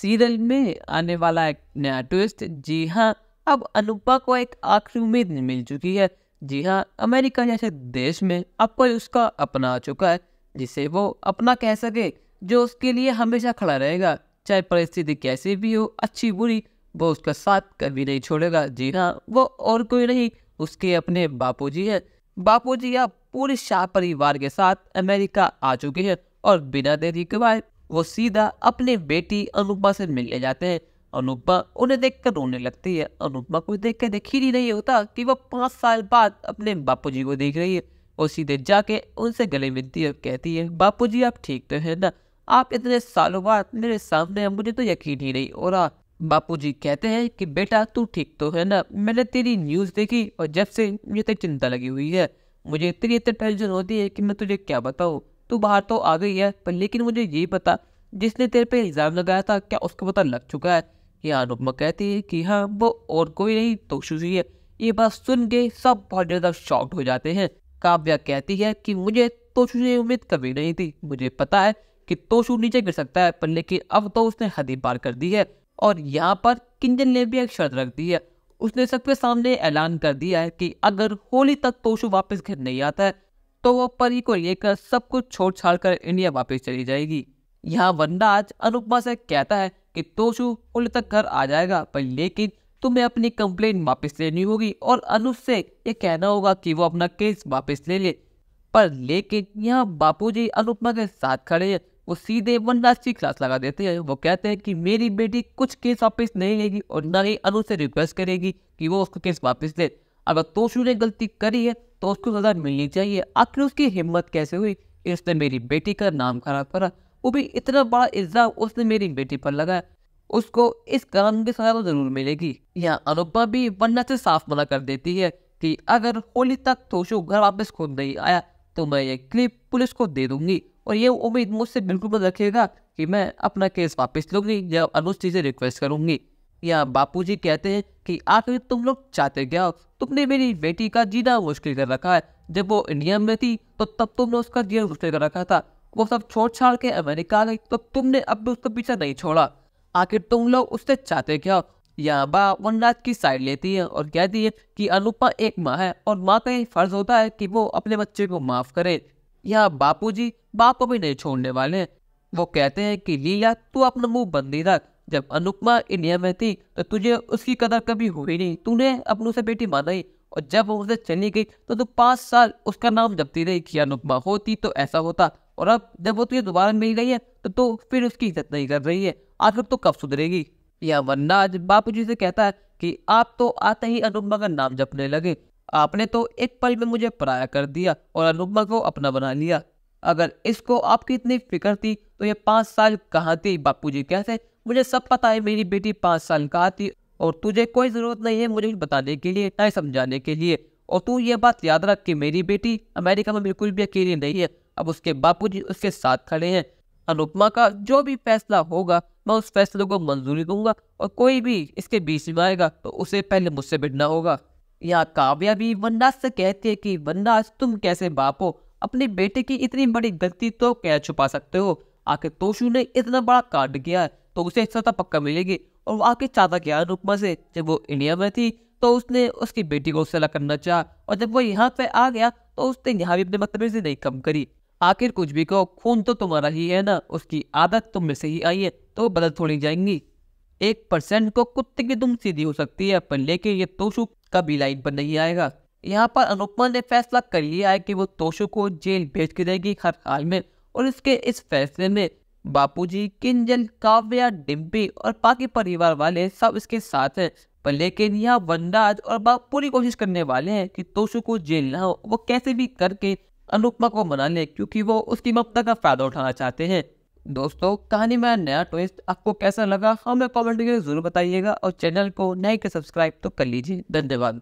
Serial में आने वाला एक नया ट्विस्ट। जी हाँ, अब अनुपमा को एक आखिरी उम्मीद मिल चुकी है। जी हाँ, अमेरिका जैसे देश में अब कोई उसका अपना आ चुका है जिसे वो अपना कह सके, जो उसके लिए हमेशा खड़ा रहेगा, चाहे परिस्थिति कैसी भी हो, अच्छी बुरी, वो उसका साथ कभी नहीं छोड़ेगा। जी हाँ, वो और कोई नहीं, उसके अपने बापूजी हैं। बापूजी अब पूरे शाह परिवार के साथ अमेरिका आ चुके हैं और बिना देरी के बाद वो सीधा अपने बेटी अनुपमा से मिलने जाते हैं। अनुपमा उन्हें देखकर रोने लगती है। अनुपमा को देख कर यकीन ही नहीं होता कि वो 5 साल बाद अपने बापूजी को देख रही है। वो सीधे जाके उनसे गले मिलती है, कहती है, बापूजी आप ठीक तो है ना? आप इतने सालों बाद मेरे सामने हैं, मुझे तो यकीन ही नहीं हो रहा। बापूजी कहते हैं कि बेटा तू ठीक तो है ना? मैंने तेरी न्यूज़ देखी और जब से मुझे तेरी चिंता लगी हुई है, मुझे तेरी इतनी टेंशन होती है कि मैं तुझे क्या बताऊँ। तू बाहर तो आ गई है, पर लेकिन मुझे ये पता, जिसने तेरे पे इल्ज़ाम लगाया था क्या उसको पता लग चुका है? या अनुपमा कहती है कि हाँ, वो और कोई नहीं तोशु ही है। ये बात सुन के सब बहुत ज़्यादा शॉक्ड हो जाते हैं। काव्या कहती है कि मुझे तोशु से उम्मीद कभी नहीं थी। मुझे पता है कि तोशु नीचे गिर सकता है, पर लेकिन अब तो उसने हद ही पार कर दी है। और यहाँ पर किंजल ने भी एक शर्त रख दी है। उसने सबके सामने ऐलान कर दिया है कि अगर होली तक तोशु वापस घर नहीं आता है तो वो परी को लेकर सब कुछ छोड़ छाड़ कर इंडिया वापस चली जाएगी। यहाँ वनराज आज अनुपमा से कहता है कि तोशु होली तक घर आ जाएगा, पर लेकिन तुम्हें अपनी कंप्लेंट वापस लेनी होगी और अनुज से ये कहना होगा कि वो अपना केस वापस ले ले। पर लेकिन यहाँ बापूजी अनुपमा के साथ खड़े हैं। वो सीधे वनराज की क्लास लगा देते हैं। वो कहते हैं कि मेरी बेटी कुछ केस वापस नहीं लेगी और ना ही अनुज से रिक्वेस्ट करेगी कि वो उसको केस वापस ले। अगर तोशु ने गलती करी है तो उसको सजा मिलनी चाहिए। आखिर उसकी हिम्मत कैसे हुई? इसने मेरी बेटी का नाम खराब करा, वो भी इतना बड़ा इल्जाम उसने मेरी बेटी पर लगाया। उसको इस कानून की सजा तो जरूर मिलेगी। यहाँ अनुपमा भी वनराज से साफ मना कर देती है कि अगर होली तक तोशु घर वापस खुद नहीं आया तो मैं ये क्लिप पुलिस को दे दूंगी और ये उम्मीद मुझसे बिल्कुल मत रखिएगा कि मैं अपना केस वापस लूंगी जब अनुज जी से रिक्वेस्ट करूंगी। यहाँ बापूजी कहते हैं कि आखिर तुम लोग चाहते क्या हो? तुमने मेरी बेटी का जीना मुश्किल कर रखा है। जब वो इंडिया में थी तो तब तुमने उसका जीना मुश्किल कर रखा था। वो सब छोड़ छाड़ के अमेरिका आ गई तो तुमने अब भी उसका पीछा नहीं छोड़ा। आखिर तुम लोग उससे चाहते क्या हो? यहाँ बा वनराज की साइड लेती है और कहती है कि अनुपमा एक माँ है और माँ का ये फर्ज होता है कि वो अपने बच्चे को माफ करे। यहाँ बापूजी बाप को भी नहीं छोड़ने वाले हैं। वो कहते हैं कि लीला तू अपना मुंह बंद ही रख। जब अनुपमा इंडिया में थी तो तुझे उसकी कदर कभी हुई नहीं, तूने अपनों से बेटी माना ही, और जब वो उसे चली गई तो तू 5 साल उसका नाम जपती रही कि अनुपमा होती तो ऐसा होता, और अब जब वो तुझे दोबारा मिल गई है तो फिर उसकी इज्जत नहीं कर रही है। आखिर तो कब सुधरेगी? या वनराज बापूजी से कहता है कि आप तो आते ही अनुपमा का नाम जपने लगे। आपने तो एक पल में मुझे पराया कर दिया और अनुपमा को अपना बना लिया। अगर इसको आपकी इतनी फिक्र थी तो ये 5 साल कहाँ थी? बापूजी कैसे? मुझे सब पता है मेरी बेटी 5 साल कहाँ थी और तुझे कोई ज़रूरत नहीं है मुझे बताने के लिए, ना समझाने के लिए। और तू ये बात याद रख कि मेरी बेटी अमेरिका में बिल्कुल भी अकेली नहीं है। अब उसके बापूजी उसके साथ खड़े हैं। अनुपमा का जो भी फैसला होगा मैं उस फैसले को मंजूरी दूंगा और कोई भी इसके बीच में आएगा तो उसे पहले मुझसे भिड़ना होगा। यहाँ काव्या भी वनराज से कहती है कि वनराज तुम कैसे बाप हो? अपनी बेटे की इतनी बड़ी गलती तो क्या छुपा सकते हो? आखिर तोशु ने इतना बड़ा कांड किया है तो उसे सजा पक्का मिलेगी। और वो आके चाहता क्या अनुपमा से? जब वो इंडिया में थी तो उसने उसकी बेटी को उससे अलग करना चाहा, और जब वो यहाँ पे आ गया तो उसने यहाँ भी अपने बदतमीजी नहीं कम करी। आखिर कुछ भी कहो, खून तो तुम्हारा ही है ना, उसकी आदत तुम में से ही आई है तो वो बदल थोड़ी जाएंगी। 1% को कुत्ते की दुम सीधी हो सकती है, पर लेकिन ये तोशु कभी लाइन पर नहीं आएगा। यहाँ पर अनुपमा ने फैसला कर लिया है कि वो तोशु को जेल भेज के देगी हर हाल में, और इसके इस फैसले में बापूजी, किंजल, काव्या, डिम्पी और बाकी परिवार वाले सब इसके साथ हैं। पर लेकिन यहाँ वनराज और बाप पूरी कोशिश करने वाले हैं कि तोशु को जेल ना हो, वो कैसे भी करके अनुपमा को मना ले, क्योंकि वो उसकी ममता का फायदा उठाना चाहते हैं। दोस्तों, कहानी में नया ट्विस्ट आपको कैसा लगा हमें कमेंट करके जरूर बताइएगा और चैनल को नहीं कर सब्सक्राइब तो कर लीजिए। धन्यवाद।